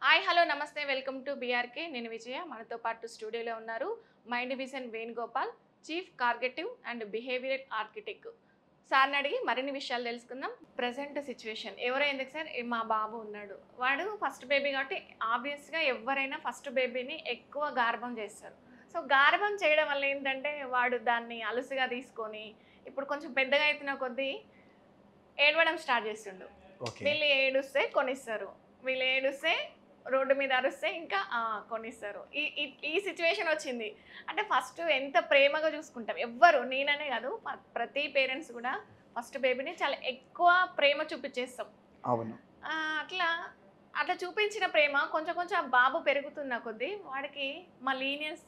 Hi hello నమస్తే welcome to BRK. నేను విజయ. మనతో పాటు స్టూడియోలో ఉన్నారు mind vision Venugopal, chief cognitive and behaviour architect. సార్ని అడిగి మరిన్ని విషయాలు తెలుసుకుందాం. ప్రజెంట్ సిచ్యువేషన్ ఎవరో ఎందుకు సార్, మా బాబు ఉన్నాడు, వాడు ఫస్ట్ బేబీ కాబట్టి ఆబ్వియస్గా ఎవరైనా ఫస్ట్ బేబీని ఎక్కువ గార్భం చేస్తారు. సో గార్భం చేయడం వల్ల ఏంటంటే వాడు దాన్ని అలుసుగా తీసుకొని ఇప్పుడు కొంచెం పెద్దగా అవుతున్న కొద్దీ ఏడవడం స్టార్ట్ చేస్తుండు. వీళ్ళు ఏడుస్తే కొనిస్తారు, వీళ్ళు ఏడుస్తే రోడ్డు మీద అరుస్తే ఇంకా కొనిస్తారు. ఈ ఈ సిచ్యువేషన్ వచ్చింది అంటే ఫస్ట్ ఎంత ప్రేమగా చూసుకుంటాం ఎవ్వరు, నేననే కాదు ప్రతి పేరెంట్స్ కూడా ఫస్ట్ బేబీని చాలా ఎక్కువ ప్రేమ చూపించేస్తాం. అవును. అట్లా అట్లా చూపించిన ప్రేమ కొంచెం కొంచెం ఆ బాబు పెరుగుతున్న కొద్దీ వాడికి మా లీనియన్స్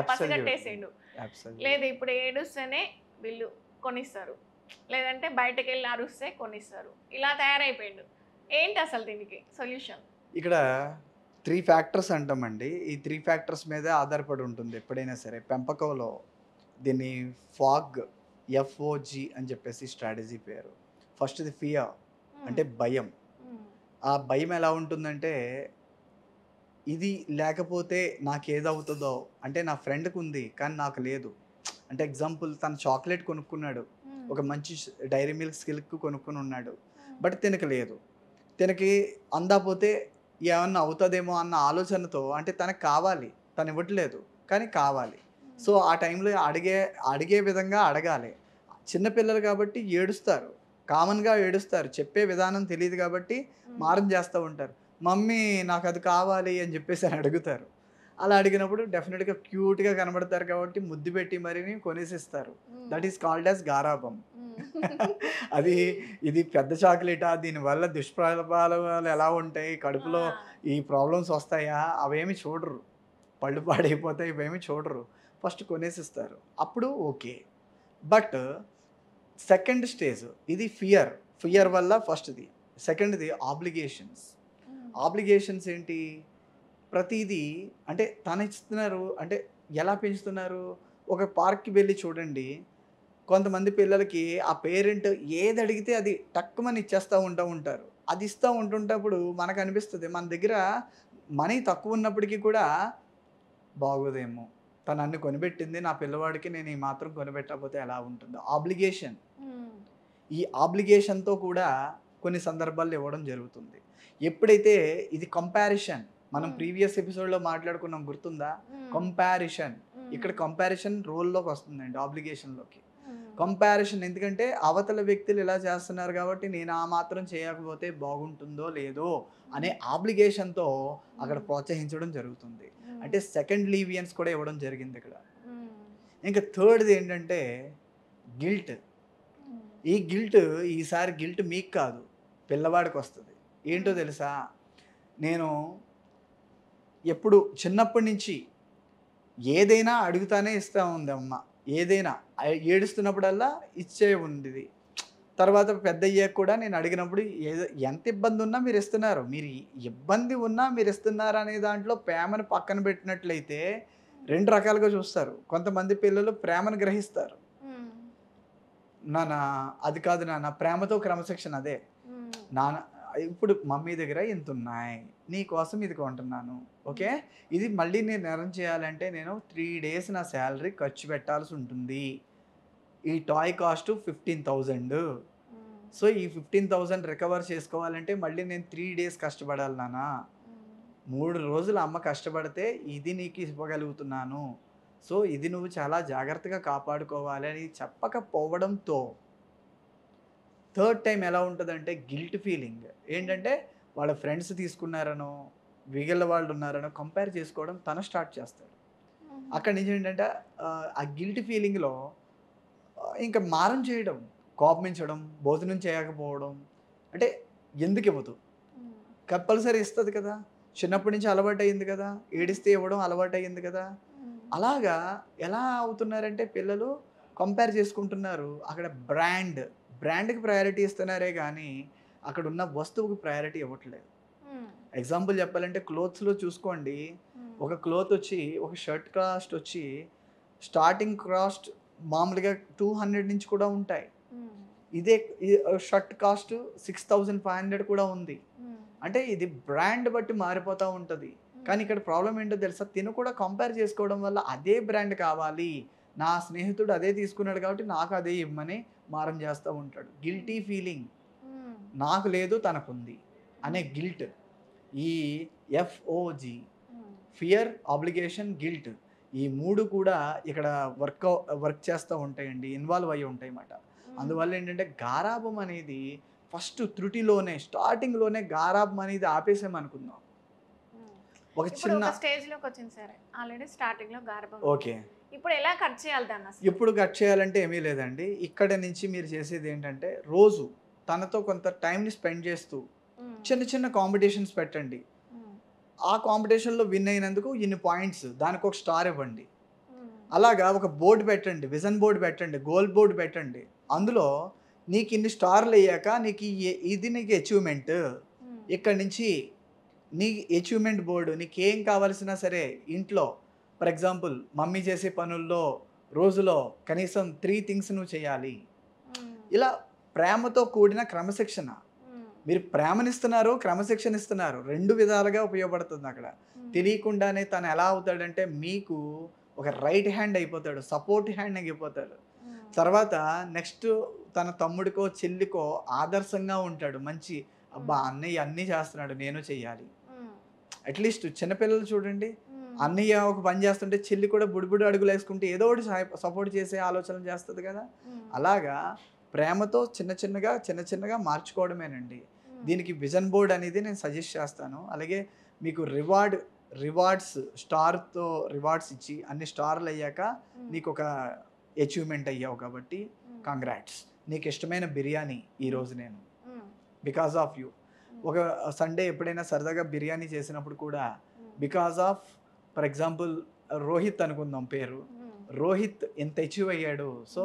పసిగట్టేసేయండు. లేదు ఇప్పుడు ఏడుస్తేనే వీళ్ళు కొనిస్తారు, లేదంటే బయటకు వెళ్ళి అరుస్తే కొనిస్తారు, ఇలా తయారైపోయిండు. ఏంటి అసలు దీనికి సొల్యూషన్? ఇక్కడ 3 ఫ్యాక్టర్స్ అంటామండి. ఈ 3 ఫ్యాక్టర్స్ మీదే ఆధారపడి ఉంటుంది ఎప్పుడైనా సరే. పెంపకంలో దీన్ని FOG అని చెప్పేసి స్ట్రాటజీ పేరు. ఫస్ట్‌ది ఫియర్ అంటే భయం. ఆ భయం ఎలా ఉంటుందంటే, ఇది లేకపోతే నాకేదవుతుందో, అంటే నా ఫ్రెండ్‌కి ఉంది కానీ నాకు లేదు. అంటే ఎగ్జాంపుల్ తను చాక్లెట్ కొనుక్కున్నాడు, ఒక మంచి డైరీ మిల్క్ సిల్క్ కొనుక్కొని ఉన్నాడు, బట్ తినకు లేదు. తినకి అందాపోతే ఏమన్నా అవుతుందేమో అన్న ఆలోచనతో, అంటే తనకు కావాలి, తను ఇవ్వట్లేదు కానీ కావాలి. సో ఆ టైంలో అడిగే విధంగా అడగాలి. చిన్నపిల్లలు కాబట్టి ఏడుస్తారు, కామన్గా ఏడుస్తారు, చెప్పే విధానం తెలియదు కాబట్టి మారం చేస్తూ ఉంటారు. మమ్మీ నాకు అది కావాలి అని చెప్పేసి అని అడుగుతారు. అలా అడిగినప్పుడు డెఫినెట్గా క్యూట్గా కనబడతారు కాబట్టి ముద్దు పెట్టి మరీ కొనేసిస్తారు. దట్ ఈస్ కాల్డ్ యాజ్ గారాబం. ఇది పెద్ద చాక్లెటా, దీనివల్ల దుష్ప్రభావాలు ఎలా ఉంటాయి, కడుపులో ఈ ప్రాబ్లమ్స్ వస్తాయా, అవేమి చూడరు. పళ్ళు పాడైపోతాయి, ఇవేమి చూడరు. ఫస్ట్ కొనేసిస్తారు, అప్పుడు ఓకే. బట్ సెకండ్ స్టేజ్ ఇది ఫియర్ వల్ల ఫస్ట్ది. సెకండ్ది ఆబ్లిగేషన్స్ ఏంటి? ప్రతిదీ అంటే తను ఇస్తున్నారు. అంటే ఎలా పెంచుతున్నారు? ఒక పార్క్కి వెళ్ళి చూడండి, కొంతమంది పిల్లలకి ఆ పేరెంట్ ఏది అడిగితే అది టక్కుమని ఇచ్చేస్తూ ఉంటారు. అది ఇస్తూ ఉంటుంటప్పుడు మనకు అనిపిస్తుంది, మన దగ్గర మనీ తక్కువ ఉన్నప్పటికీ కూడా బాగోదేమో, తను అన్ని కొనిపెట్టింది, నా పిల్లవాడికి నేను ఈ మాత్రం కొనిపెట్టకపోతే ఎలా ఉంటుందో. ఈ ఆబ్లిగేషన్తో కూడా కొన్ని సందర్భాల్లో ఇవ్వడం జరుగుతుంది. ఎప్పుడైతే ఇది కంపారిషన్, మనం ప్రీవియస్ ఎపిసోడ్లో మాట్లాడుకున్నాం, గుర్తుందా? కంపారిషన్. ఇక్కడ కంపారిషన్ రోల్లోకి వస్తుందండి, ఆబ్లిగేషన్లోకి. కంపారిషన్ ఎందుకంటే అవతల వ్యక్తులు ఇలా చేస్తున్నారు కాబట్టి నేను ఆ మాత్రం చేయకపోతే బాగుంటుందో లేదో అనే ఆబ్లిగేషన్తో అక్కడ ప్రోత్సహించడం జరుగుతుంది. అంటే సెకండ్ లీవియన్స్ కూడా ఇవ్వడం జరిగింది ఇక్కడ. ఇంకా థర్డ్ది ఏంటంటే గిల్ట్. ఈ ఈసారి గిల్ట్ మీకు కాదు, పిల్లవాడికి వస్తుంది. ఏంటో తెలుసా? నేను ఎప్పుడు చిన్నప్పటి నుంచి ఏదైనా అడుగుతానే ఇస్తూ ఉంది అమ్మ. ఏదైనా ఏడుస్తున్నప్పుడల్లా ఇచ్చే ఉండేది. తర్వాత పెద్ద అయ్యాక కూడా నేను అడిగినప్పుడు ఎంత ఇబ్బంది ఉన్నా మీరు ఇస్తున్నారు, మీరు ఇబ్బంది ఉన్నా మీరు ఇస్తున్నారు అనే దాంట్లో ప్రేమను పక్కన పెట్టినట్లయితే 2 రకాలుగా చూస్తారు. కొంతమంది పిల్లలు ప్రేమను గ్రహిస్తారు. నాన్న అది కాదు నాన్న, ప్రేమతో క్రమశిక్షణ అదే. నాన్న ఇప్పుడు మమ్మీ దగ్గర ఇంత ఉన్నాయి, నీ కోసం ఇది కొంటున్నాను, ఓకే, ఇది మళ్ళీ నేను అరేంజ్ చేయాలంటే నేను 3 days నా శాలరీ ఖర్చు పెట్టాల్సి ఉంటుంది. ఈ టాయ్ కాస్ట్ 15,000. సో ఈ 15,000 రికవర్ చేసుకోవాలంటే మళ్ళీ నేను 3 days కష్టపడాలి నాన్న. 3 రోజులు అమ్మ కష్టపడితే ఇది నీకు ఇవ్వగలుగుతున్నాను. సో ఇది నువ్వు చాలా జాగ్రత్తగా కాపాడుకోవాలి అని చెప్పకపోవడంతో థర్డ్ టైం ఎలా ఉంటుందంటే గిల్ట్ ఫీలింగ్. ఏంటంటే వాళ్ళ ఫ్రెండ్స్ తీసుకున్నారనో, మిగిలిన వాళ్ళు ఉన్నారనో కంపేర్ చేసుకోవడం తను స్టార్ట్ చేస్తాడు. అక్కడి నుంచి ఏంటంటే ఆ గిల్ట్ ఫీలింగ్లో ఇంకా మారం చేయడం, కోపమించడం, భోజనం చేయకపోవడం. అంటే ఎందుకు ఇవ్వదు? కంపల్సరీ ఇస్తుంది కదా, చిన్నప్పటి నుంచి అలవాటు అయ్యింది కదా, ఏడిస్తే ఇవ్వడం అలవాటు అయ్యింది కదా. అలాగా ఎలా అవుతున్నారంటే పిల్లలు కంపేర్ చేసుకుంటున్నారు. అక్కడ బ్రాండ్కి ప్రయారిటీ ఇస్తున్నారే కానీ అక్కడ ఉన్న వస్తువుకి ప్రయారిటీ ఇవ్వట్లేదు. ఎగ్జాంపుల్ చెప్పాలంటే క్లోత్స్లో చూసుకోండి, ఒక క్లోత్ వచ్చి, ఒక షర్ట్ కాస్ట్ వచ్చి స్టార్టింగ్ కాస్ట్ మామూలుగా 200 నుంచి కూడా ఉంటాయి. ఇదే షర్ట్ కాస్ట్ 6,500 కూడా ఉంది. అంటే ఇది బ్రాండ్ బట్టి మారిపోతూ ఉంటుంది. కానీ ఇక్కడ ప్రాబ్లం ఏంటో తెలుసా, తిను కూడా కంపేర్ చేసుకోవడం వల్ల అదే బ్రాండ్ కావాలి, నా స్నేహితుడు అదే తీసుకున్నాడు కాబట్టి నాకు అదే ఇవ్వమని మారం చేస్తూ ఉంటాడు. గిల్టీ ఫీలింగ్, నాకు లేదు తనకుంది అనే గిల్ట్. ఈ ఎఫ్ఓజి, ఫియర్, ఆబ్లిగేషన్, గిల్ట్, ఈ మూడు కూడా ఇక్కడ వర్క్ చేస్తూ ఉంటాయండి, ఇన్వాల్వ్ అయ్యి ఉంటాయి అన్నమాట. అందువల్ల ఏంటంటే గారాబం అనేది ఫస్ట్ త్రుటిలోనే, స్టార్టింగ్లోనే గారాబం అనేది ఆపేసామనుకుందాం. ఒక చిన్న స్టేజ్లోకి వచ్చింది సరే, ఆల్రెడీ స్టార్టింగ్లో గారాబం, ఓకే, ఇప్పుడు ఎలా కట్ చేయాలి దాన్ని అసలు? ఇప్పుడు కట్ చేయాలంటే ఏమీ లేదండి. ఇక్కడ నుంచి మీరు చేసేది ఏంటంటే రోజు తనతో కొంత టైంని స్పెండ్ చేస్తూ చిన్న చిన్న కాంపిటీషన్స్ పెట్టండి. ఆ కాంపిటీషన్లో విన్ అయినందుకు ఇన్ని పాయింట్స్, దానికి ఒక స్టార్ ఇవ్వండి. అలాగా ఒక బోర్డు పెట్టండి, విజన్ బోర్డు పెట్టండి, గోల్ బోర్డు పెట్టండి. అందులో నీకు ఇన్ని స్టార్లు అయ్యాక నీకు ఇది నీకు అచీవ్మెంట్. ఇక్కడ నుంచి నీ అచీవ్మెంట్ బోర్డు నీకేం కావాల్సినా సరే ఇంట్లో, ఫర్ ఎగ్జాంపుల్ మమ్మీ చేసే పనుల్లో రోజులో కనీసం 3 థింగ్స్ నువ్వు చేయాలి. ఇలా ప్రేమతో కూడిన క్రమశిక్షణ. మీరు ప్రేమనిస్తున్నారు, క్రమశిక్షణ ఇస్తున్నారు, 2 విధాలుగా ఉపయోగపడుతుంది అక్కడ. తెలియకుండానే తను ఎలా అవుతాడంటే మీకు ఒక రైట్ హ్యాండ్ అయిపోతాడు, సపోర్ట్ హ్యాండ్ అయిపోతాడు. తర్వాత నెక్స్ట్ తన తమ్ముడికో చెల్లికో ఆదర్శంగా ఉంటాడు. మంచి, అబ్బా అన్నయ్య అన్నీ చేస్తున్నాడు, నేను చెయ్యాలి. అట్లీస్ట్ చిన్నపిల్లలు చూడండి, అన్నయ్య ఒక పని చేస్తుంటే చెల్లి కూడా బుడిబుడి అడుగులు వేసుకుంటే ఏదో ఒకటి సపోర్ట్ చేసే ఆలోచన చేస్తుంది కదా. అలాగా ప్రేమతో చిన్న చిన్నగా మార్చుకోవడమేనండి. దీనికి విజన్ బోర్డ్ అనేది నేను సజెస్ట్ చేస్తాను. అలాగే మీకు రివార్డ్స్, స్టార్తో రివార్డ్స్ ఇచ్చి అన్ని స్టార్లు అయ్యాక నీకు ఒక అచీవ్మెంట్ అయ్యావు కాబట్టి కంగ్రాట్స్, నీకు ఇష్టమైన బిర్యానీ ఈరోజు నేను బికాస్ ఆఫ్ యూ. ఒక సండే ఎప్పుడైనా సరదాగా బిర్యానీ చేసినప్పుడు కూడా because of, for example Rohit అనుకుందాం పేరు, రోహిత్ ఎంత అచీవ్ అయ్యాడు, so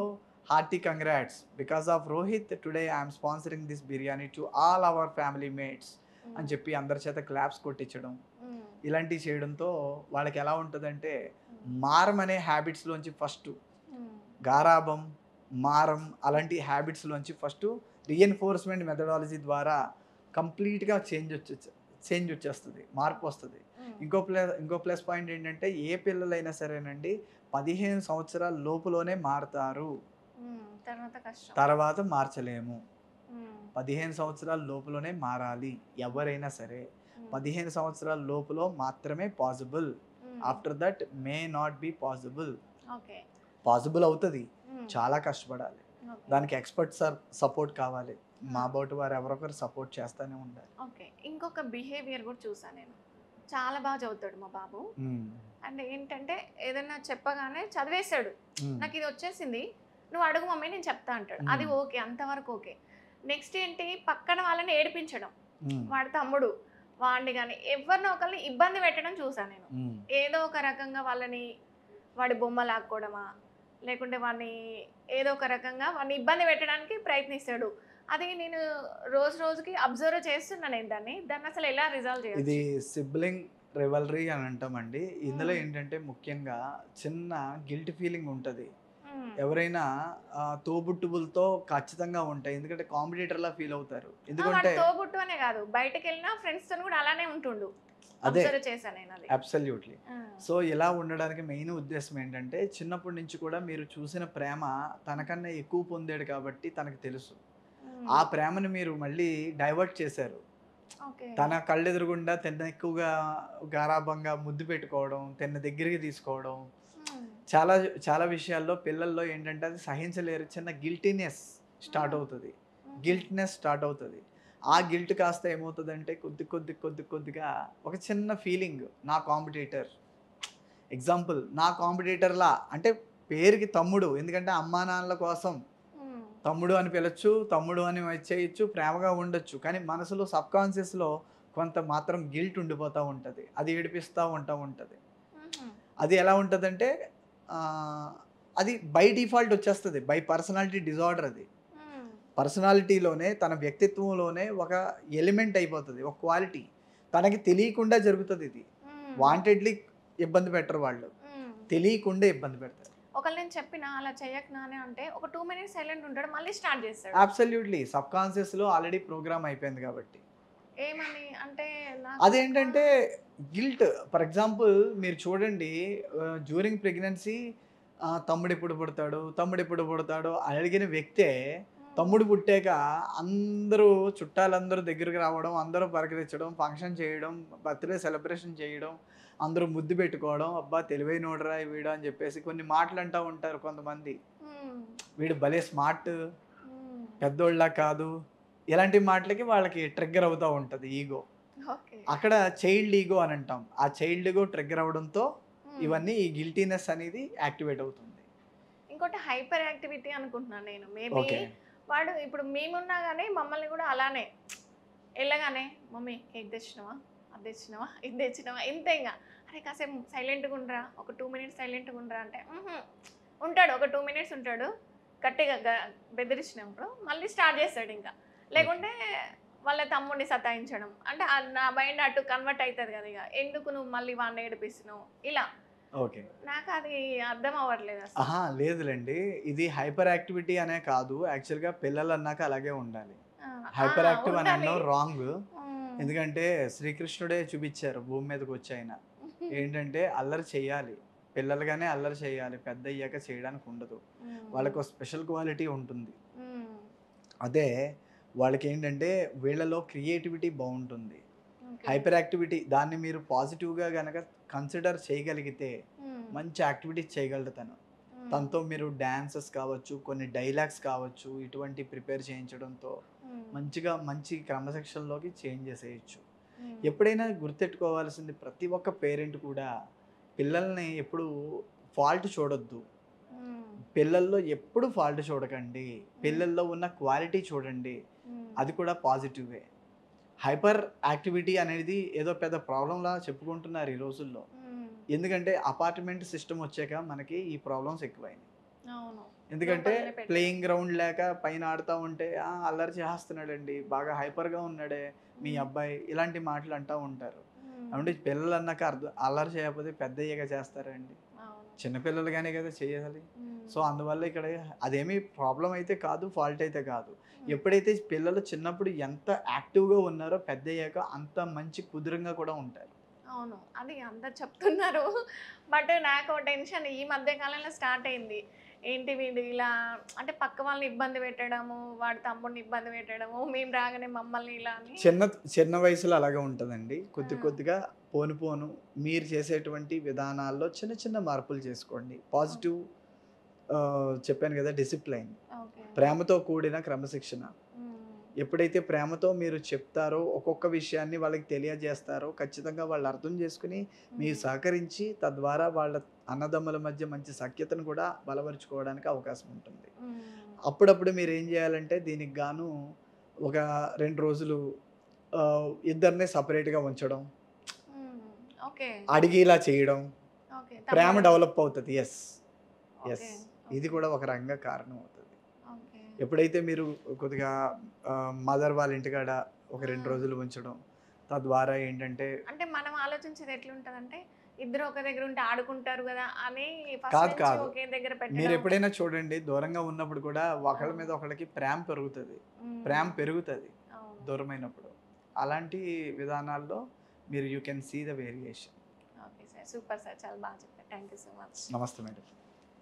hearty congrats, because of Rohit today I'm sponsoring this biryani to all our family mates అని చెప్పి అందరి చేత క్లాప్స్ కొట్టించడం. ఇలాంటివి చేయడంతో వాళ్ళకి ఎలా ఉంటుందంటే మారం అనే హ్యాబిట్స్లోంచి ఫస్ట్, గారాబం, మారం అలాంటి హ్యాబిట్స్లోంచి ఫస్ట్ రీఎన్ఫోర్స్మెంట్ మెథడాలజీ ద్వారా కంప్లీట్గా చేంజ్ వచ్చేస్తుంది, మార్పు వస్తుంది. ఇంకో ప్లస్ పాయింట్ ఏంటంటే ఏ పిల్లలైనా సరేనండి 15 సంవత్సరాల లోపులోనే మారుతారు, తర్వాత మార్చలేము. 15 సంవత్సరాల లోపులోనే మారాలి ఎవరైనా సరే. 15 సంవత్సరాల లోపులో మాత్రమే possible. After that may not be possible. Possible అవుతుంది, చాలా కష్టపడాలి, దానికి ఎక్స్పర్ట్ సపోర్ట్ కావాలి, మా బోటు వారు ఎవరొకరు సపోర్ట్ చేస్తూనే ఉండాలి. ఓకే, ఇంకొక బిహేవియర్ కూడా చూసాను నేను, చాలా బాగా చదువుతాడు మా బాబు. అండ్ ఏంటంటే ఏదైనా చెప్పగానే చదివేశాడు, నాకు ఇది వచ్చేసింది, నువ్వు అడుగు మమ్మీ నేను చెప్తా అంటాడు. అది ఓకే, అంతవరకు ఓకే. నెక్స్ట్ ఏంటి, పక్కన వాళ్ళని ఏడిపించడం, వాడి తమ్ముడు వాడిని కానీ ఎవరినో ఒకరిని ఇబ్బంది పెట్టడం చూసాను నేను. ఏదో ఒక రకంగా వాళ్ళని, వాడి బొమ్మ లాక్కోవడమా, లేకుంటే వాడిని ఏదో ఒక రకంగా వాడిని ఇబ్బంది పెట్టడానికి ప్రయత్నిస్తాడు. అది నేను రోజుకి అబ్జర్వ్ చేస్తున్నాను. దాన్ని అసలు ఎలా రిజాల్వ్ చేయాలి? ఇది సిబ్లింగ్ రివల్రీ అని అంటామండి. ఇందులో ఏంటంటే ముఖ్యంగా చిన్న గిల్ట్ ఫీలింగ్ ఉంటుంది. ఎవరైనా తోబుట్టువులతో ఖచ్చితంగా ఉంటాయి, ఎందుకంటే కాంపిటీటర్లా ఫీల్ అవుతారు. ఎందుకంటే తోబుట్టు అనే కాదు, బయటకు వెళ్ళినా ఫ్రెండ్స్ తో కూడా అలానే ఉంటుండు. అదే చేశాను నేను అది. అబ్సల్యూట్లీ. సో ఇలా ఉండడానికి మెయిన్ ఉద్దేశం ఏంటంటే చిన్నప్పటి నుంచి కూడా మీరు చూసిన ప్రేమ తనకన్నా ఎక్కువ పొందాడు కాబట్టి తనకు తెలుసు. ఆ ప్రేమను మీరు మళ్ళీ డైవర్ట్ చేశారు. తన కళ్ళెదురుగుండా తెన్న ఎక్కువగా గారాబంగా ముద్దు పెట్టుకోవడం, తెన్న దగ్గరికి తీసుకోవడం, చాలా విషయాల్లో పిల్లల్లో ఏంటంటే అది సహించలేరు. చిన్న గిల్టీనెస్ స్టార్ట్ అవుతుంది. ఆ గిల్ట్ కాస్త ఏమవుతుందంటే కొద్దిగా ఒక చిన్న ఫీలింగ్, నా కాంపిటీటర్. ఎగ్జాంపుల్, నా కాంపిటీటర్లా అంటే పేరుకి తమ్ముడు, ఎందుకంటే అమ్మా నాన్నల కోసం తమ్ముడు అని పిలవచ్చు, తమ్ముడు అని చేయొచ్చు, ప్రేమగా ఉండొచ్చు. కానీ మనసులో సబ్కాన్షియస్లో కొంత మాత్రం గిల్ట్ ఉండిపోతూ ఉంటుంది, అది ఏడిపిస్తూ ఉంటుంది. అది ఎలా ఉంటుందంటే అది బై డిఫాల్ట్ వచ్చేస్తుంది, బై పర్సనాలిటీ డిజార్డర్. అది పర్సనాలిటీలోనే, తన వ్యక్తిత్వంలోనే ఒక ఎలిమెంట్ అయిపోతుంది, ఒక క్వాలిటీ. తనకి తెలియకుండా జరుగుతుంది. ఇది వాంటెడ్లీ ఇబ్బంది పెట్టరు వాళ్ళు, తెలియకుండా ఇబ్బంది పెడతారు. ఒకళ్ళు నేను చెప్పినా అలా చేయకనా అని అంటే ఒక 2 minutes సైలెంట్ ఉంటాడు, మళ్ళీ స్టార్ట్ చేస్తాడు. అబ్సల్యూట్లీ, సబ్ కాన్షియస్లో ఆల్రెడీ ప్రోగ్రామ్ అయిపోయింది కాబట్టి. ఏమని అంటే నాకు అదేంటంటే గిల్ట్. ఫర్ ఎగ్జాంపుల్ మీరు చూడండి డ్యూరింగ్ ప్రెగ్నెన్సీ తమ్ముడెప్పుడు పుడతాడు? తమ్ముడెప్పుడు పుడతాడు? అడిగిన వ్యక్తే తమ్ముడు పుట్టాక అందరూ చుట్టాలందరూ దగ్గరికి రావడం, అందరూ పలకరించడం, ఫంక్షన్ చేయడం, బర్త్‌డే సెలబ్రేషన్ చేయడం, అందరూ ముద్దు పెట్టుకోవడం. అబ్బా! తెలివైనోడురా వీడు అని చెప్పేసి కొన్ని మాటలు అంటా ఉంటారు కొంతమంది. హ్మ్. వీడు భలే స్మార్ట్, హ్మ్. పెద్దోళ్ళలా కాదు. ఇలాంటి మాటలకి వాళ్ళకి ట్రిగ్గర్ అవుతా ఉంటది ఈగో. ఓకే. అక్కడ చైల్డ్ ఈగో అని అంటాం. ఆ చైల్డ్ ఈగో ట్రిగ్గర్ అవ్వడంతో హ్మ్. ఇవన్నీ ఈ గిల్టీనెస్ అనేది యాక్టివేట్ అవుతుంది. ఇంకోటి హైపర్ యాక్టివిటీ అనుకుంటున్నాను నేను. Maybe okay. వాడు ఇప్పుడు మేమున్నా గానీ మమ్మల్ని గూడా అలానే ఎళ్ళగానే మమ్మీ కేక్ తెచ్చినవా? అది తెచ్చినవా? ఇది తెచ్చినవా? ఇంతే ఇంగ. అరే కాసేపు సైలెంట్‌గా ఉండరా. ఒక 2 మినిట్స్ సైలెంట్‌గా ఉండరా అంటే ఉంటాడు. ఒక 2 మినిట్స్ ఉంటాడు. గట్టిగా బెదిరించినప్పుడు మళ్ళీ స్టార్ట్ చేస్తాడింక. లేకుంటే వాళ్ళ తమ్ముడిని సతాయించడం. అంటే నా మైండ్ అటు కన్వర్ట్ అయితది గదా! ఇగ. ఎందుకు నువ్వు మళ్ళీ వాడిని ఏడిపిస్తున్నావు? ఇలా. ఓకే. నాకది అర్థం అవ్వట్లేదు అసలు. అహా! లేదులెండి. ఇది హైపర్ యాక్టివిటీ అనే కాదు. యాక్చువల్‌గా పిల్లలన్నాక అలాగే ఉండాలి. ఆ! ఆ! హైపర్ యాక్టివ్ అని ఉండాలి. అనడం రాంగ్. హ్మ్. ఎందుకంటే శ్రీకృష్ణుడే చూపిచ్చారు భూమి మీదకొచ్చాయన. ఏంటంటే అల్లరి చేయాలి. పిల్లలుగానే అల్లరి చేయాలి. పెద్దయ్యాక చేయడానికి ఉండదు. వాళ్ళకో స్పెషల్ క్వాలిటీ ఉంటుంది. హ్మ్. అదే వాళ్ళకేంటంటే వీళ్ళలో క్రియేటివిటీ బావుంటుంది. ఓకే. హైపర్ యాక్టివిటీ దాన్ని మీరు పాజిటివ్‌గా గనక కన్సిడర్ చేయగలిగితే హ్మ్. మంచి యాక్టివిటీస్ చేయగలడు తను. హ్మ్. తనతో మీరు డాన్సెస్ కావచ్చు, కొన్ని డైలాగ్స్ కావచ్చు, ఇటువంటివి ప్రిపేర్ చేయించడంతో హ్మ్. మంచిగా మంచి క్రమశిక్షణలోకి చేంజ్ చేసేయొచ్చు. హ్మ్. ఎప్పుడైనా గుర్తెట్టుకోవాల్సింది ప్రతి ఒక్క పేరెంట్ కూడా పిల్లల్ని ఎప్పుడూ ఫాల్ట్ చూడొద్దు. హ్మ్. పిల్లల్లో ఎప్పుడు ఫాల్ట్ చూడకండి. పిల్లల్లో ఉన్న క్వాలిటీ చూడండి. హ్మ్. అది కూడా పాజిటివే. హైపర్ యాక్టివిటీ అనేది ఏదో పెద్ద ప్రాబ్లమ్‌లా చెప్పుకుంటున్నారు ఈ రోజుల్లో. హ్మ్. ఎందుకంటే అపార్ట్‌మెంట్ సిస్టమ్ వచ్చాక మనకి ఈ ప్రాబ్లమ్స్ ఎక్కువైనాయి. అవును. ఎందుకంటే లోపలనే పెట్టడం. ప్లేయింగ్ గ్రౌండ్ లేక పైన ఆడుతా ఉంటే అల్లరి చేసేస్తున్నాడండి. బాగా హైపర్‌గా ఉన్నాడే మీ హ్మ్. అబ్బాయి. ఇలాంటి మాటలు అంటా ఉంటారు. హ్మ్. ఏవండీ పిల్లలన్నాక అల్లరి చేయకపోతే పెద్దయ్యాక చేస్తారా అండి? అవును. చిన్న పిల్లలుగానే కదా చేయాలి. హ్మ్. సో, అందువల్ల ఇక్కడ అదేమీ ప్రాబ్లమ్ అయితే కాదు, ఫాల్ట్ అయితే కాదు. హ్మ్. ఎప్పుడైతే పిల్లలు చిన్నప్పుడు ఎంత యాక్టివ్‌గా ఉన్నారో పెద్దయ్యాక అంత మంచి కుదురంగా కూడా ఉంటారు. అవును. అది అందరు చెప్తున్నారు. బట్ నాకో టెన్షన్ ఈ మధ్య కాలంలో స్టార్ట్ అయింది. ఏంటి వీడు ఇలా అంటే పక్క వాళ్ళని ఇబ్బంది పెట్టడము, వాడి తమ్ముడిని ఇబ్బంది పెట్టడము, మేము రాగానే మమ్మల్ని ఇలా అని. చిన్న చిన్న వయసులో అలాగే ఉంటదండి. ఆ! కొద్ది కొద్దిగా పోను పోను మీరు చేసేటువంటి విధానాల్లో చిన్న చిన్న మార్పులు చేసుకోండి. ఓకే. పాజిటివ్ చెప్పాను గదా! డిసిప్లైన్. ఓకే. ప్రేమతో కూడిన క్రమశిక్షణ. హ్మ్. ఎప్పుడైతే ప్రేమతో మీరు చెప్తారో, ఒక్కొక్క విషయాన్ని వాళ్ళకి తెలియజేస్తారో, ఖచ్చితంగా వాళ్ళు అర్థం చేసుకొని, మీరు హ్మ్. సహకరించి, తద్వారా వాళ్ళ అన్నదమ్ముల మధ్య మంచి సఖ్యతను కూడా బలపరుచుకోవడానికి అవకాశం ఉంటుంది. హ్మ్. అప్పుడప్పుడు మీరేం జేయాలంటే, దీనికి గాను ఒక 2 రోజులు ఇద్దరిని సెపరేట్‌గా ఉంచడం, హ్మ్. ఓకే. అడిగేలా చేయడం, ఓకే. ప్రేమ తమ్ముడు. డెవలప్ అవుతది. యెస్. యెస్. ఓకే. ఇది ఓకే. కూడా ఒక రకంగా కారణం అవుతది. ఓకే. ఎప్పుడైతే మీరు కొద్దిగా మదర్ వాళ్ళ ఇంటికాడ ఒక 2 హ్మ్. రోజులు ఉంచడం, తద్వారా ఏంటంటే అంటే మనం ఆలోచించేది ఎట్లుంటదంటే, ఇద్దరు ఒక దగ్గర ఉంటే ఆడుకుంటారు గదా! అని ఫస్ట్ కాదు, నుంచి కాదు. ఒకే దగ్గర పెట్టడం. మీరెప్పుడైనా చూడండి దూరంగా ఉన్నప్పుడు కూడా ఒకళ్ళ హ్మ్. మీద ఒకళ్ళకి ప్రేమ పెరుగుతది. హ్మ్. ప్రేమ పెరుగుతది అవును. దూరమైనప్పుడు. అలాంటి విధానాల్లో మీరు you can see the variation. Okay sir. Super sir. చాలా బాగా చెప్పారు. Thank you so much. నమస్తే మేడం.